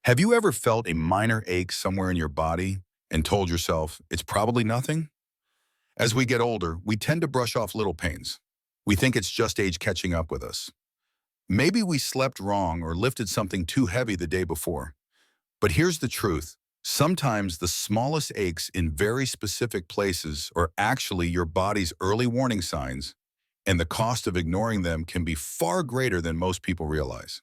Have you ever felt a minor ache somewhere in your body and told yourself it's probably nothing? As we get older, we tend to brush off little pains. We think it's just age catching up with us. Maybe we slept wrong or lifted something too heavy the day before. But here's the truth. Sometimes the smallest aches in very specific places are actually your body's early warning signs, and the cost of ignoring them can be far greater than most people realize.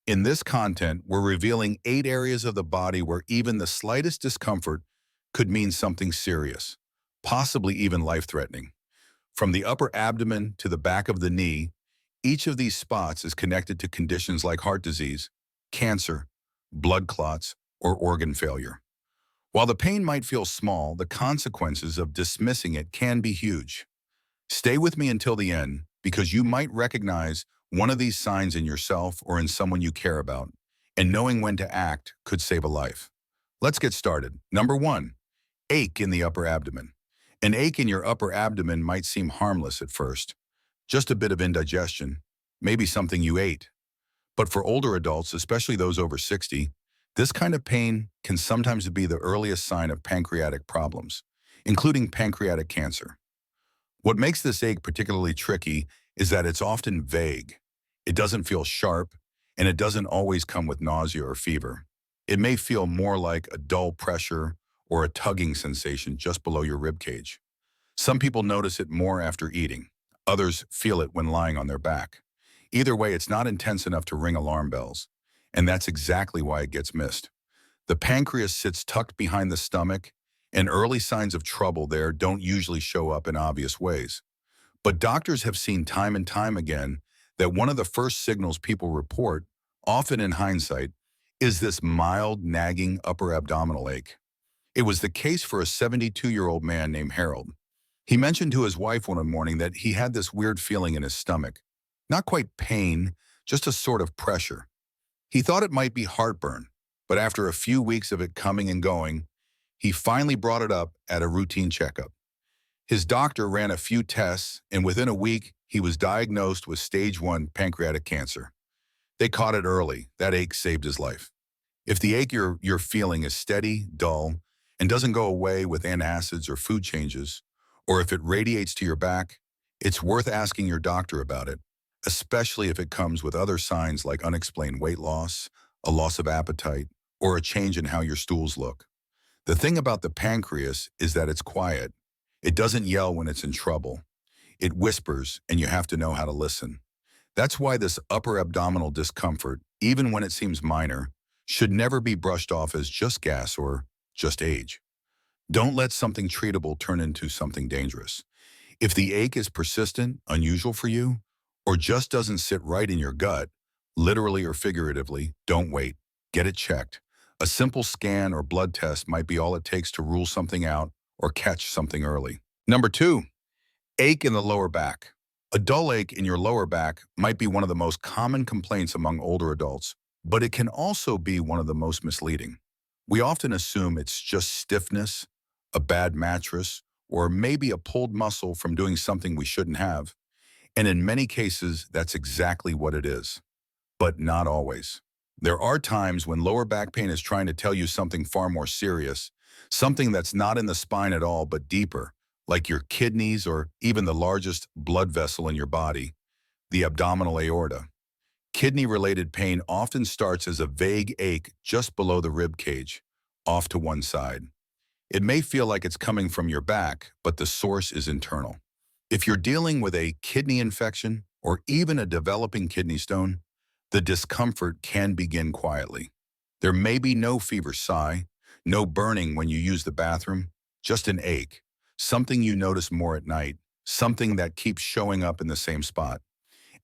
In this content, we're revealing 8 areas of the body where even the slightest discomfort could mean something serious, possibly even life-threatening. From the upper abdomen to the back of the knee, each of these spots is connected to conditions like heart disease, cancer, blood clots, or organ failure. While the pain might feel small, the consequences of dismissing it can be huge. Stay with me until the end, because you might recognize one of these signs in yourself or in someone you care about, and knowing when to act could save a life. Let's get started. Number 1, ache in the upper abdomen. An ache in your upper abdomen might seem harmless at first, just a bit of indigestion, maybe something you ate. But for older adults, especially those over 60, this kind of pain can sometimes be the earliest sign of pancreatic problems, including pancreatic cancer. What makes this ache particularly tricky is that it's often vague. It doesn't feel sharp, and it doesn't always come with nausea or fever. It may feel more like a dull pressure or a tugging sensation just below your rib cage. Some people notice it more after eating. Others feel it when lying on their back. Either way, it's not intense enough to ring alarm bells, and that's exactly why it gets missed. The pancreas sits tucked behind the stomach, and early signs of trouble there don't usually show up in obvious ways. But doctors have seen time and time again that one of the first signals people report, often in hindsight, is this mild, nagging upper abdominal ache. It was the case for a 72-year-old man named Harold. He mentioned to his wife one morning that he had this weird feeling in his stomach. Not quite pain, just a sort of pressure. He thought it might be heartburn, but after a few weeks of it coming and going, he finally brought it up at a routine checkup. His doctor ran a few tests, and within a week, he was diagnosed with stage 1 pancreatic cancer. They caught it early. That ache saved his life. If the ache you're feeling is steady, dull, and doesn't go away with antacids or food changes, or if it radiates to your back, it's worth asking your doctor about it, especially if it comes with other signs like unexplained weight loss, a loss of appetite, or a change in how your stools look. The thing about the pancreas is that it's quiet. It doesn't yell when it's in trouble. It whispers, and you have to know how to listen. That's why this upper abdominal discomfort, even when it seems minor, should never be brushed off as just gas or just age. Don't let something treatable turn into something dangerous. If the ache is persistent, unusual for you, or just doesn't sit right in your gut, literally or figuratively, don't wait. Get it checked. A simple scan or blood test might be all it takes to rule something out or catch something early. Number 2, ache in the lower back. A dull ache in your lower back might be one of the most common complaints among older adults, but it can also be one of the most misleading. We often assume it's just stiffness, a bad mattress, or maybe a pulled muscle from doing something we shouldn't have. And in many cases, that's exactly what it is. But not always. There are times when lower back pain is trying to tell you something far more serious, something that's not in the spine at all but deeper, like your kidneys or even the largest blood vessel in your body, the abdominal aorta. Kidney-related pain often starts as a vague ache just below the rib cage, off to one side. It may feel like it's coming from your back, but the source is internal. If you're dealing with a kidney infection or even a developing kidney stone, the discomfort can begin quietly. There may be no fever sigh, no burning when you use the bathroom, just an ache, something you notice more at night, something that keeps showing up in the same spot.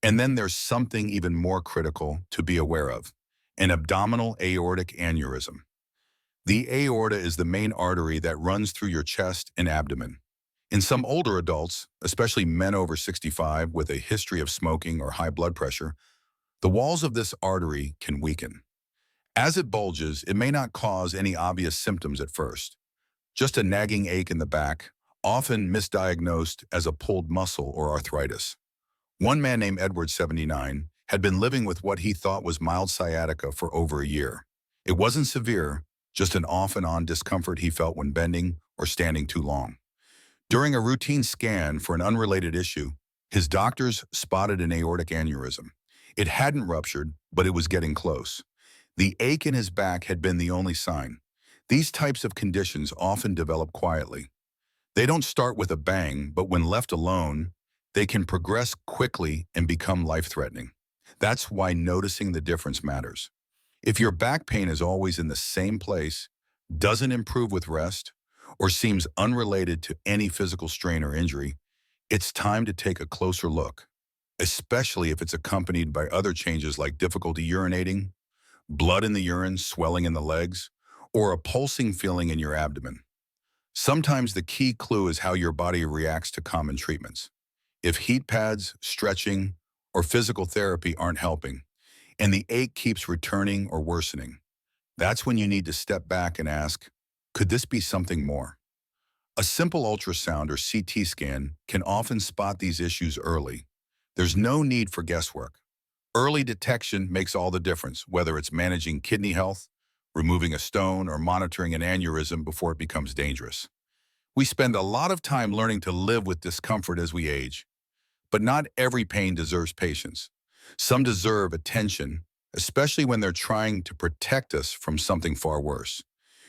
And then there's something even more critical to be aware of, an abdominal aortic aneurysm. The aorta is the main artery that runs through your chest and abdomen. In some older adults, especially men over 65 with a history of smoking or high blood pressure, the walls of this artery can weaken. As it bulges, it may not cause any obvious symptoms at first. Just a nagging ache in the back, often misdiagnosed as a pulled muscle or arthritis. One man named Edward, 79, had been living with what he thought was mild sciatica for over a year. It wasn't severe, just an off and on discomfort he felt when bending or standing too long. During a routine scan for an unrelated issue, his doctors spotted an aortic aneurysm. It hadn't ruptured, but it was getting close. The ache in his back had been the only sign. These types of conditions often develop quietly. They don't start with a bang, but when left alone, they can progress quickly and become life-threatening. That's why noticing the difference matters. If your back pain is always in the same place, doesn't improve with rest, or seems unrelated to any physical strain or injury, it's time to take a closer look, especially if it's accompanied by other changes like difficulty urinating, blood in the urine, swelling in the legs, or a pulsing feeling in your abdomen. Sometimes the key clue is how your body reacts to common treatments. If heat pads, stretching, or physical therapy aren't helping, and the ache keeps returning or worsening, that's when you need to step back and ask, could this be something more? A simple ultrasound or CT scan can often spot these issues early. There's no need for guesswork. Early detection makes all the difference, whether it's managing kidney health, removing a stone, or monitoring an aneurysm before it becomes dangerous. We spend a lot of time learning to live with discomfort as we age, but not every pain deserves patience. Some deserve attention, especially when they're trying to protect us from something far worse.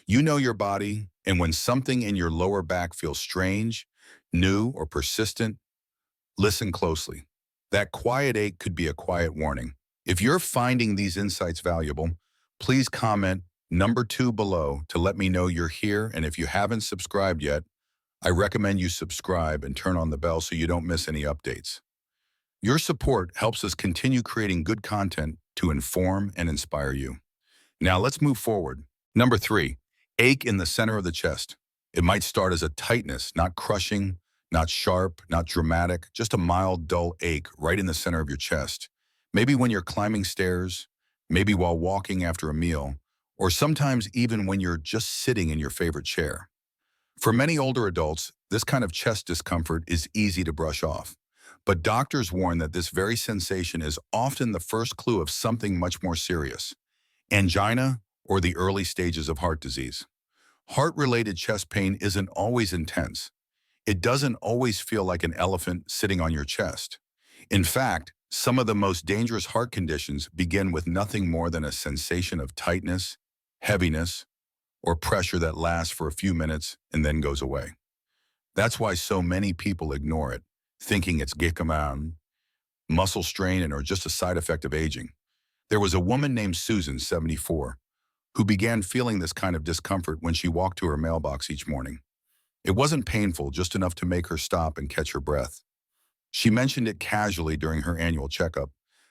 You know your body, and when something in your lower back feels strange, new, or persistent, listen closely. That quiet ache could be a quiet warning. If you're finding these insights valuable, please comment number 2 below to let me know you're here, and if you haven't subscribed yet, I recommend you subscribe and turn on the bell so you don't miss any updates. Your support helps us continue creating good content to inform and inspire you. Now let's move forward. Number 3, ache in the center of the chest. It might start as a tightness, not crushing, not sharp, not dramatic, just a mild, dull ache right in the center of your chest. Maybe when you're climbing stairs, maybe while walking after a meal, or sometimes even when you're just sitting in your favorite chair. For many older adults, this kind of chest discomfort is easy to brush off. But doctors warn that this very sensation is often the first clue of something much more serious: angina or the early stages of heart disease. Heart-related chest pain isn't always intense. It doesn't always feel like an elephant sitting on your chest. In fact, some of the most dangerous heart conditions begin with nothing more than a sensation of tightness, heaviness, or pressure that lasts for a few minutes and then goes away. That's why so many people ignore it, thinking it's gickaman, muscle strain, or just a side effect of aging. There was a woman named Susan, 74, who began feeling this kind of discomfort when she walked to her mailbox each morning. It wasn't painful, just enough to make her stop and catch her breath. She mentioned it casually during her annual checkup,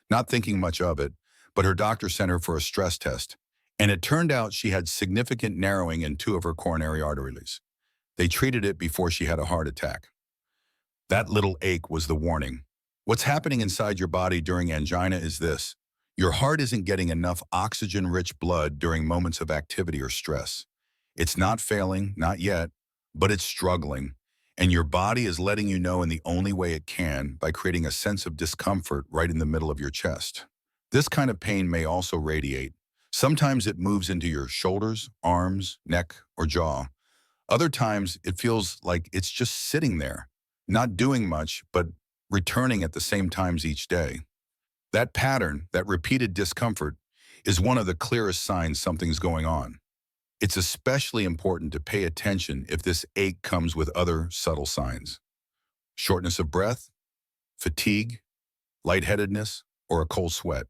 not thinking much of it, but her doctor sent her for a stress test, and it turned out she had significant narrowing in 2 of her coronary arteries. They treated it before she had a heart attack. That little ache was the warning. What's happening inside your body during angina is this: your heart isn't getting enough oxygen-rich blood during moments of activity or stress. It's not failing, not yet, but it's struggling, and your body is letting you know in the only way it can, by creating a sense of discomfort right in the middle of your chest. This kind of pain may also radiate. Sometimes it moves into your shoulders, arms, neck, or jaw. Other times it feels like it's just sitting there, not doing much, but returning at the same times each day. That pattern, that repeated discomfort, is one of the clearest signs something's going on. It's especially important to pay attention if this ache comes with other subtle signs: shortness of breath, fatigue, lightheadedness, or a cold sweat.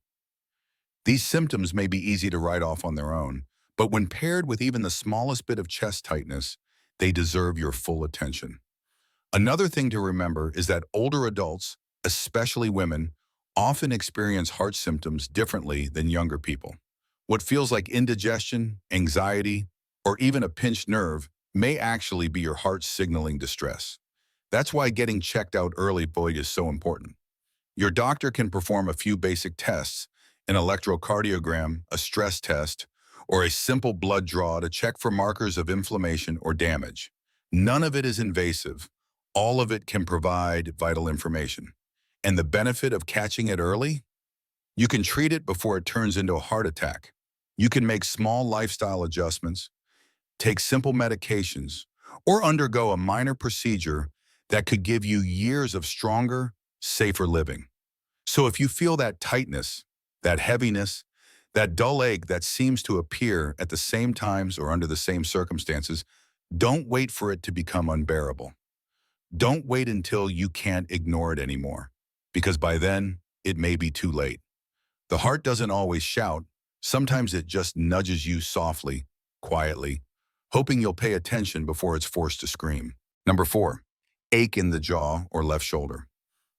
These symptoms may be easy to write off on their own, but when paired with even the smallest bit of chest tightness, they deserve your full attention. Another thing to remember is that older adults, especially women, often experience heart symptoms differently than younger people. What feels like indigestion, anxiety, or even a pinched nerve may actually be your heart signaling distress. That's why getting checked out early, is so important. Your doctor can perform a few basic tests: an electrocardiogram, a stress test, or a simple blood draw to check for markers of inflammation or damage. None of it is invasive. All of it can provide vital information. And the benefit of catching it early? You can treat it before it turns into a heart attack. You can make small lifestyle adjustments, take simple medications, or undergo a minor procedure that could give you years of stronger, safer living. So if you feel that tightness, that heaviness, that dull ache that seems to appear at the same times or under the same circumstances, don't wait for it to become unbearable. Don't wait until you can't ignore it anymore, because by then, it may be too late. The heart doesn't always shout. Sometimes it just nudges you softly, quietly, hoping you'll pay attention before it's forced to scream. Number 4, ache in the jaw or left shoulder.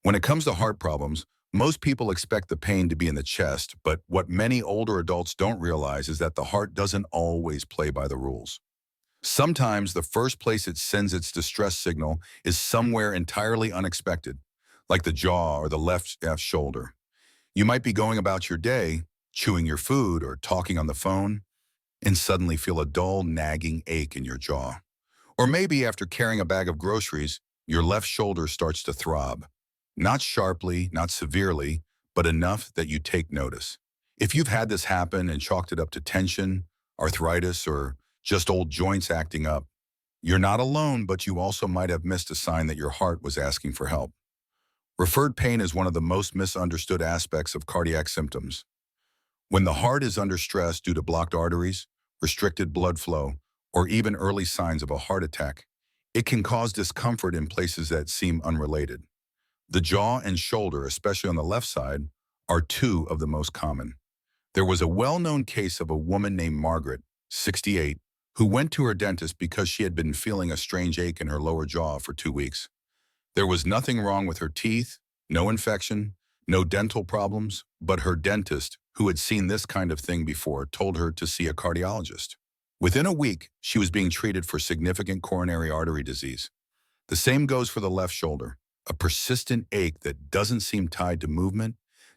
When it comes to heart problems, most people expect the pain to be in the chest, but what many older adults don't realize is that the heart doesn't always play by the rules. Sometimes the first place it sends its distress signal is somewhere entirely unexpected, like the jaw or the left shoulder. You might be going about your day, chewing your food or talking on the phone, and suddenly feel a dull, nagging ache in your jaw. Or maybe after carrying a bag of groceries, your left shoulder starts to throb. Not sharply, not severely, but enough that you take notice. If you've had this happen and chalked it up to tension, arthritis, or just old joints acting up, you're not alone, but you also might have missed a sign that your heart was asking for help. Referred pain is one of the most misunderstood aspects of cardiac symptoms. When the heart is under stress due to blocked arteries, restricted blood flow, or even early signs of a heart attack, it can cause discomfort in places that seem unrelated. The jaw and shoulder, especially on the left side, are two of the most common. There was a well-known case of a woman named Margaret, 68, who went to her dentist because she had been feeling a strange ache in her lower jaw for 2 weeks. There was nothing wrong with her teeth, no infection, no dental problems, but her dentist, who had seen this kind of thing before, told her to see a cardiologist. Within a week, she was being treated for significant coronary artery disease. The same goes for the left shoulder, a persistent ache that doesn't seem tied to movement,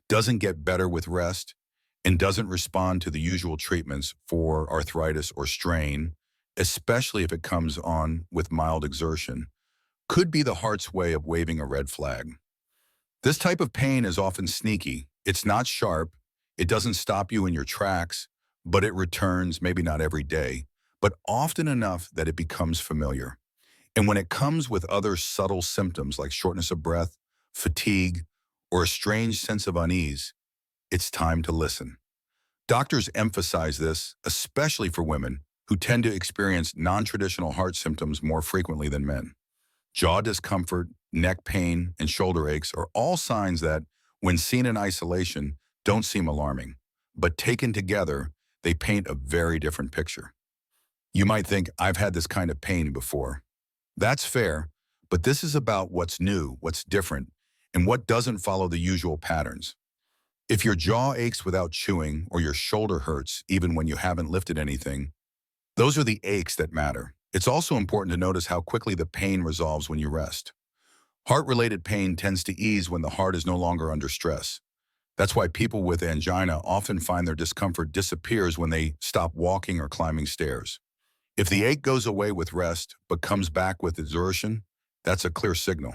doesn't get better with rest, and doesn't respond to the usual treatments for arthritis or strain, especially if it comes on with mild exertion, could be the heart's way of waving a red flag. This type of pain is often sneaky. It's not sharp, it doesn't stop you in your tracks, but it returns, maybe not every day, but often enough that it becomes familiar. And when it comes with other subtle symptoms like shortness of breath, fatigue, or a strange sense of unease, it's time to listen. Doctors emphasize this, especially for women who tend to experience non-traditional heart symptoms more frequently than men. Jaw discomfort, neck pain, and shoulder aches are all signs that, when seen in isolation, don't seem alarming. But taken together, they paint a very different picture. You might think, I've had this kind of pain before. That's fair, but this is about what's new, what's different, and what doesn't follow the usual patterns. If your jaw aches without chewing or your shoulder hurts even when you haven't lifted anything, those are the aches that matter. It's also important to notice how quickly the pain resolves when you rest. Heart-related pain tends to ease when the heart is no longer under stress. That's why people with angina often find their discomfort disappears when they stop walking or climbing stairs. If the ache goes away with rest but comes back with exertion, that's a clear signal.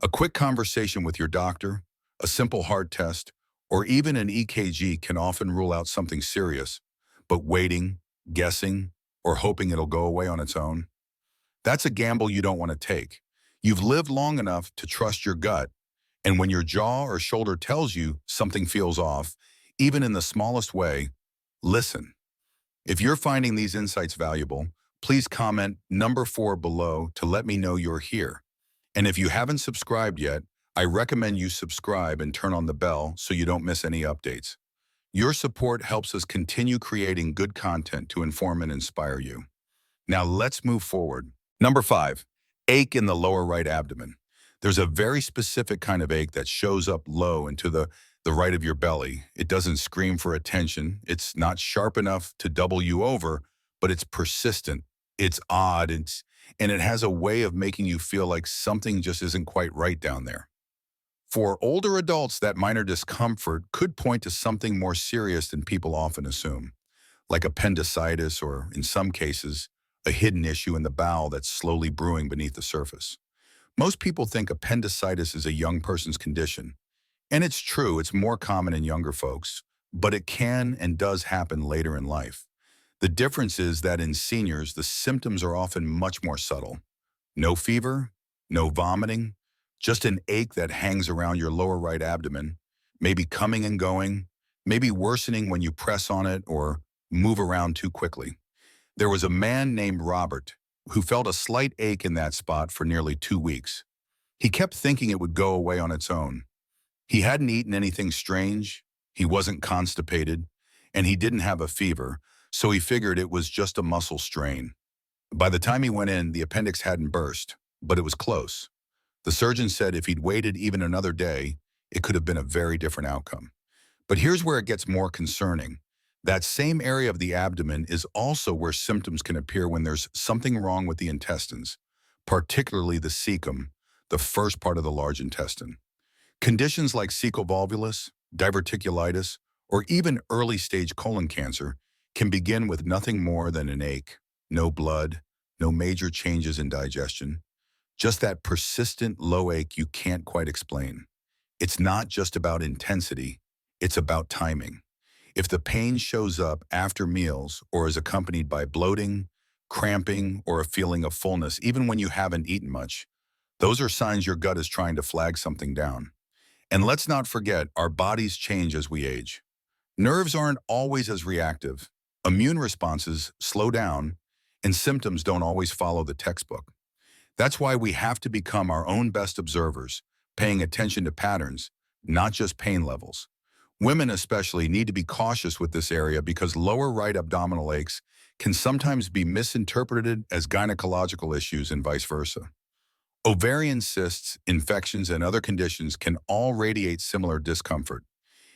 A quick conversation with your doctor, a simple heart test, or even an EKG can often rule out something serious, but waiting, guessing, or hoping it'll go away on its own, that's a gamble you don't want to take. You've lived long enough to trust your gut, and when your jaw or shoulder tells you something feels off, even in the smallest way, listen. If you're finding these insights valuable, please comment number 4 below to let me know you're here. And if you haven't subscribed yet, I recommend you subscribe and turn on the bell so you don't miss any updates. Your support helps us continue creating good content to inform and inspire you. Now let's move forward. Number 5, ache in the lower right abdomen. There's a very specific kind of ache that shows up low into the right of your belly. It doesn't scream for attention. It's not sharp enough to double you over, but it's persistent. It's odd, and it has a way of making you feel like something just isn't quite right down there. For older adults, that minor discomfort could point to something more serious than people often assume, like appendicitis or, in some cases, a hidden issue in the bowel that's slowly brewing beneath the surface. Most people think appendicitis is a young person's condition, and it's true, it's more common in younger folks, but it can and does happen later in life. The difference is that in seniors, the symptoms are often much more subtle. No fever, no vomiting, just an ache that hangs around your lower right abdomen, maybe coming and going, maybe worsening when you press on it or move around too quickly. There was a man named Robert who felt a slight ache in that spot for nearly 2 weeks. He kept thinking it would go away on its own. He hadn't eaten anything strange, he wasn't constipated, and he didn't have a fever, so he figured it was just a muscle strain. By the time he went in, the appendix hadn't burst, but it was close. The surgeon said if he'd waited even another day, it could have been a very different outcome. But here's where it gets more concerning. That same area of the abdomen is also where symptoms can appear when there's something wrong with the intestines, particularly the cecum, the first part of the large intestine. Conditions like cecal volvulus, diverticulitis, or even early-stage colon cancer can begin with nothing more than an ache, no blood, no major changes in digestion, just that persistent low ache you can't quite explain. It's not just about intensity, it's about timing. If the pain shows up after meals or is accompanied by bloating, cramping, or a feeling of fullness, even when you haven't eaten much, those are signs your gut is trying to flag something down. And let's not forget, our bodies change as we age. Nerves aren't always as reactive. Immune responses slow down, and symptoms don't always follow the textbook. That's why we have to become our own best observers, paying attention to patterns, not just pain levels. Women especially need to be cautious with this area because lower right abdominal aches can sometimes be misinterpreted as gynecological issues and vice versa. Ovarian cysts, infections, and other conditions can all radiate similar discomfort.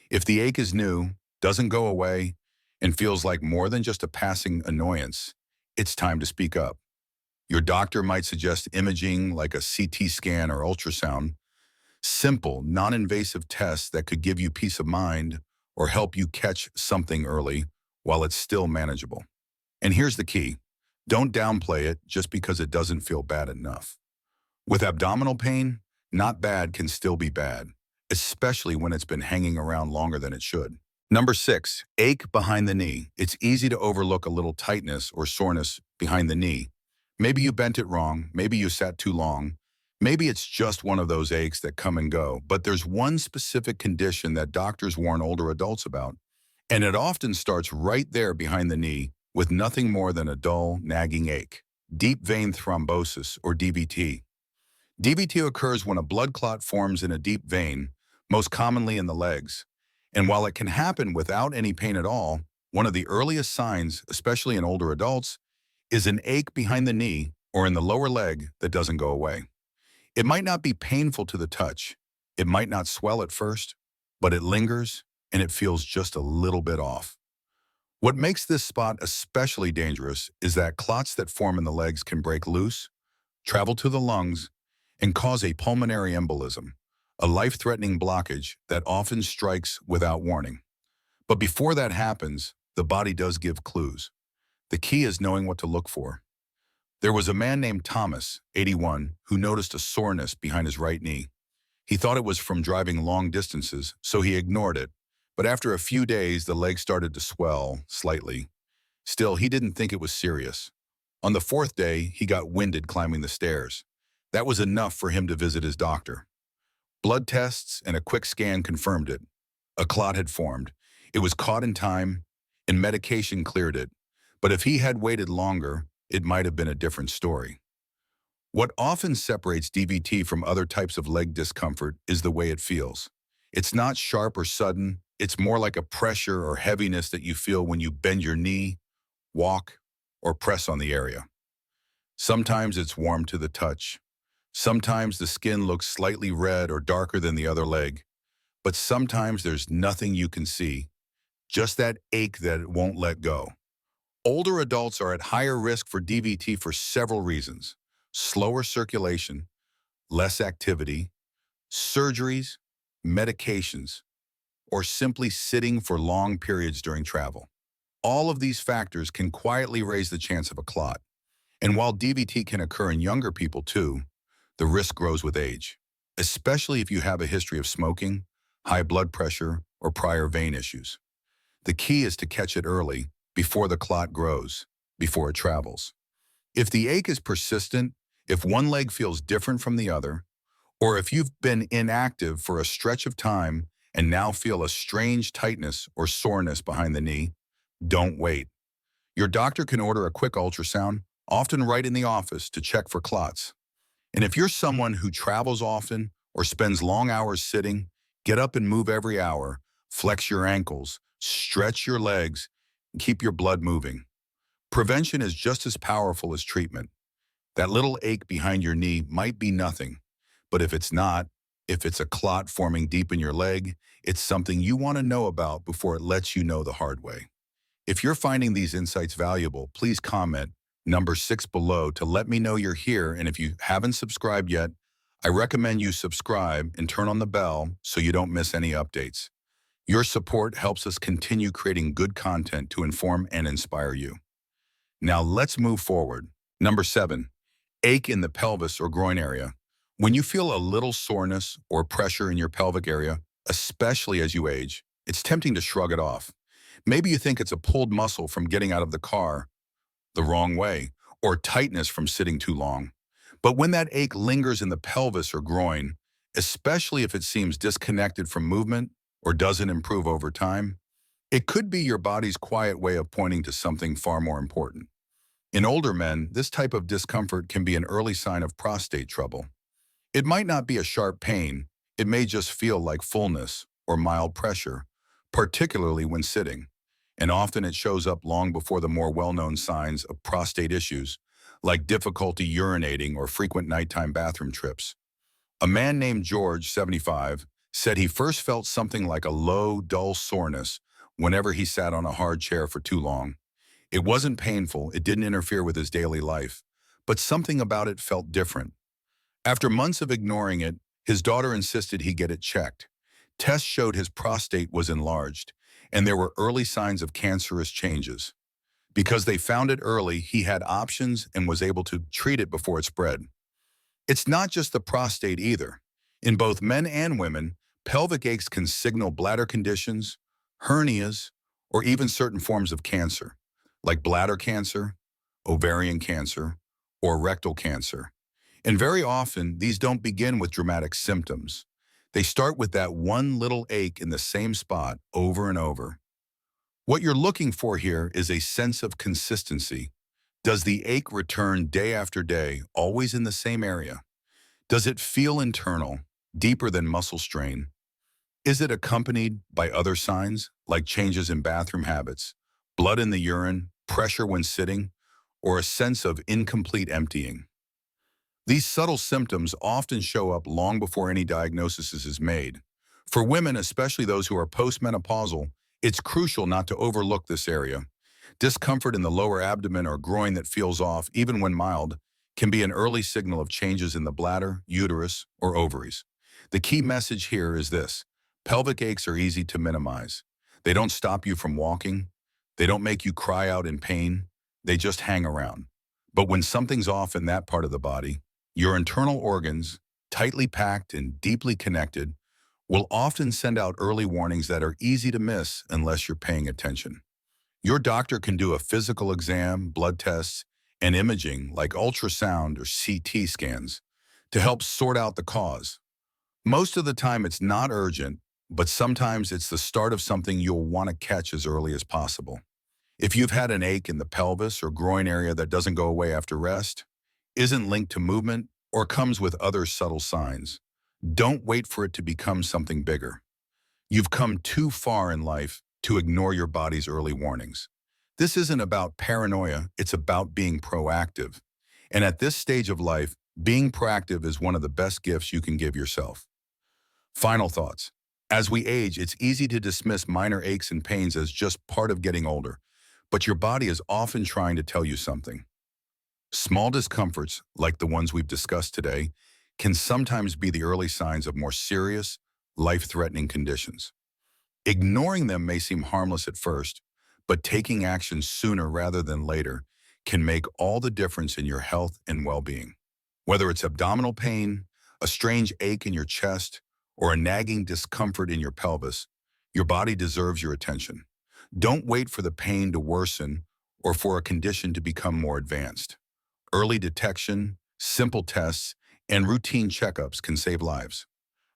If the ache is new, doesn't go away, and feels like more than just a passing annoyance, it's time to speak up. Your doctor might suggest imaging like a CT scan or ultrasound, simple, non-invasive tests that could give you peace of mind or help you catch something early while it's still manageable. And here's the key. Don't downplay it just because it doesn't feel bad enough. With abdominal pain, not bad can still be bad, especially when it's been hanging around longer than it should. Number 6, ache behind the knee. It's easy to overlook a little tightness or soreness behind the knee. Maybe you bent it wrong, maybe you sat too long, maybe it's just one of those aches that come and go, but there's one specific condition that doctors warn older adults about, and it often starts right there behind the knee with nothing more than a dull, nagging ache. Deep vein thrombosis, or DVT. DVT occurs when a blood clot forms in a deep vein, most commonly in the legs. And while it can happen without any pain at all, one of the earliest signs, especially in older adults, is an ache behind the knee or in the lower leg that doesn't go away. It might not be painful to the touch, it might not swell at first, but it lingers and it feels just a little bit off. What makes this spot especially dangerous is that clots that form in the legs can break loose, travel to the lungs, and cause a pulmonary embolism, a life-threatening blockage that often strikes without warning. But before that happens, the body does give clues. The key is knowing what to look for. There was a man named Thomas, 81, who noticed a soreness behind his right knee. He thought it was from driving long distances, so he ignored it. But after a few days, the leg started to swell slightly. Still, he didn't think it was serious. On the 4th day, he got winded climbing the stairs. That was enough for him to visit his doctor. Blood tests and a quick scan confirmed it. A clot had formed. It was caught in time, and medication cleared it. But if he had waited longer, it might have been a different story. What often separates DVT from other types of leg discomfort is the way it feels. It's not sharp or sudden. It's more like a pressure or heaviness that you feel when you bend your knee, walk, or press on the area. Sometimes it's warm to the touch. Sometimes the skin looks slightly red or darker than the other leg. But sometimes there's nothing you can see, just that ache that it won't let go. Older adults are at higher risk for DVT for several reasons: slower circulation, less activity, surgeries, medications, or simply sitting for long periods during travel. All of these factors can quietly raise the chance of a clot. And while DVT can occur in younger people too, the risk grows with age, especially if you have a history of smoking, high blood pressure, or prior vein issues. The key is to catch it early, before the clot grows, before it travels. If the ache is persistent, if one leg feels different from the other, or if you've been inactive for a stretch of time and now feel a strange tightness or soreness behind the knee, don't wait. Your doctor can order a quick ultrasound, often right in the office, to check for clots. And if you're someone who travels often or spends long hours sitting, get up and move every hour, flex your ankles, stretch your legs, and keep your blood moving. Prevention is just as powerful as treatment. That little ache behind your knee might be nothing, but if it's not, if it's a clot forming deep in your leg, it's something you want to know about before it lets you know the hard way. If you're finding these insights valuable, please comment number 6 below to let me know you're here. And if you haven't subscribed yet, I recommend you subscribe and turn on the bell so you don't miss any updates. Your support helps us continue creating good content to inform and inspire you. Now let's move forward. Number 7, ache in the pelvis or groin area. When you feel a little soreness or pressure in your pelvic area, especially as you age, it's tempting to shrug it off. Maybe you think it's a pulled muscle from getting out of the car the wrong way, or tightness from sitting too long. But when that ache lingers in the pelvis or groin, especially if it seems disconnected from movement or doesn't improve over time, it could be your body's quiet way of pointing to something far more important. In older men, this type of discomfort can be an early sign of prostate trouble. It might not be a sharp pain, it may just feel like fullness or mild pressure, particularly when sitting. And often it shows up long before the more well-known signs of prostate issues, like difficulty urinating or frequent nighttime bathroom trips. A man named George, 75, said he first felt something like a low, dull soreness whenever he sat on a hard chair for too long. It wasn't painful, it didn't interfere with his daily life, but something about it felt different. After months of ignoring it, his daughter insisted he get it checked. Tests showed his prostate was enlarged, and there were early signs of cancerous changes. Because they found it early, he had options and was able to treat it before it spread. It's not just the prostate either. In both men and women, pelvic aches can signal bladder conditions, hernias, or even certain forms of cancer, like bladder cancer, ovarian cancer, or rectal cancer. And very often, these don't begin with dramatic symptoms. They start with that one little ache in the same spot over and over. What you're looking for here is a sense of consistency. Does the ache return day after day, always in the same area? Does it feel internal, deeper than muscle strain? Is it accompanied by other signs, like changes in bathroom habits, blood in the urine, pressure when sitting, or a sense of incomplete emptying? These subtle symptoms often show up long before any diagnosis is made. For women, especially those who are postmenopausal, it's crucial not to overlook this area. Discomfort in the lower abdomen or groin that feels off, even when mild, can be an early signal of changes in the bladder, uterus, or ovaries. The key message here is this: pelvic aches are easy to minimize. They don't stop you from walking. They don't make you cry out in pain. They just hang around. But when something's off in that part of the body, your internal organs, tightly packed and deeply connected, will often send out early warnings that are easy to miss unless you're paying attention. Your doctor can do a physical exam, blood tests, and imaging like ultrasound or CT scans to help sort out the cause. Most of the time it's not urgent, but sometimes it's the start of something you'll want to catch as early as possible. If you've had an ache in the pelvis or groin area that doesn't go away after rest, isn't linked to movement, or comes with other subtle signs, don't wait for it to become something bigger. You've come too far in life to ignore your body's early warnings. This isn't about paranoia, it's about being proactive. And at this stage of life, being proactive is one of the best gifts you can give yourself. Final thoughts. As we age, it's easy to dismiss minor aches and pains as just part of getting older, but your body is often trying to tell you something. Small discomforts, like the ones we've discussed today, can sometimes be the early signs of more serious, life-threatening conditions. Ignoring them may seem harmless at first, but taking action sooner rather than later can make all the difference in your health and well-being. Whether it's abdominal pain, a strange ache in your chest, or a nagging discomfort in your pelvis, your body deserves your attention. Don't wait for the pain to worsen or for a condition to become more advanced. Early detection, simple tests, and routine checkups can save lives.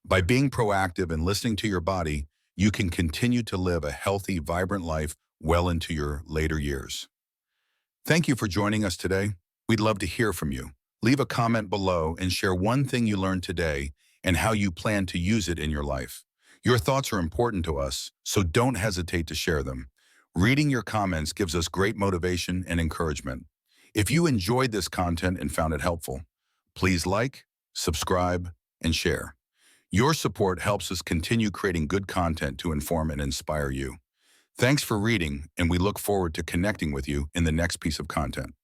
By being proactive and listening to your body, you can continue to live a healthy, vibrant life well into your later years. Thank you for joining us today. We'd love to hear from you. Leave a comment below and share one thing you learned today and how you plan to use it in your life. Your thoughts are important to us, so don't hesitate to share them. Reading your comments gives us great motivation and encouragement. If you enjoyed this content and found it helpful, please like, subscribe, and share. Your support helps us continue creating good content to inform and inspire you. Thanks for reading, and we look forward to connecting with you in the next piece of content.